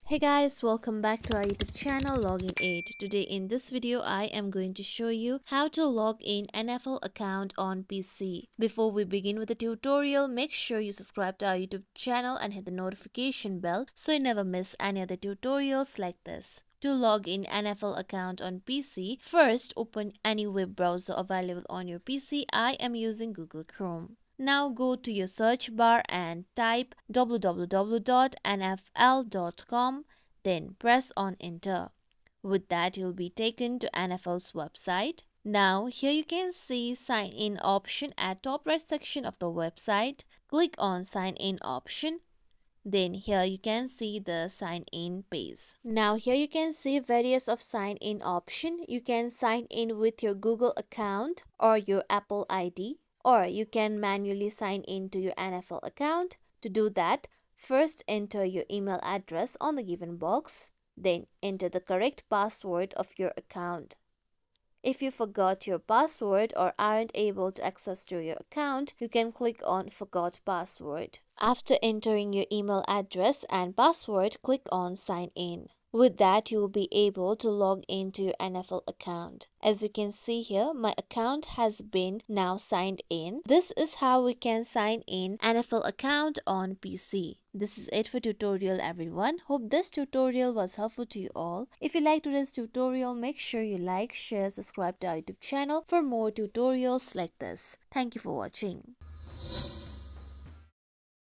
Hey guys, welcome back to our YouTube channel Login Aid. Today in this video, I am going to show you how to log in NFL account on PC. Before we begin with the tutorial, make sure you subscribe to our YouTube channel and hit the notification bell so you never miss any other tutorials like this. To log in NFL account on PC, first open any web browser available on your PC. I am using Google Chrome. Now go to your search bar and type www.nfl.com, then press on enter. With that, you'll be taken to NFL's website. Now here you can see sign in option at top right section of the website. Click on sign in option. Then here you can see the sign in page. Now here you can see various of sign in option. You can sign in with your Google account or your Apple ID, or you can manually sign in to your NFL account. To do that, first enter your email address on the given box, then enter the correct password of your account. If you forgot your password or aren't able to access to your account, you can click on Forgot Password. After entering your email address and password, click on Sign In. With that, you will be able to log into your NFL account. As you can see here, my account has been now signed in. This is how we can sign in NFL account on PC. This is it for tutorial everyone. Hope this tutorial was helpful to you all. If you liked today's tutorial, make sure you like, share, subscribe to our YouTube channel for more tutorials like this. Thank you for watching.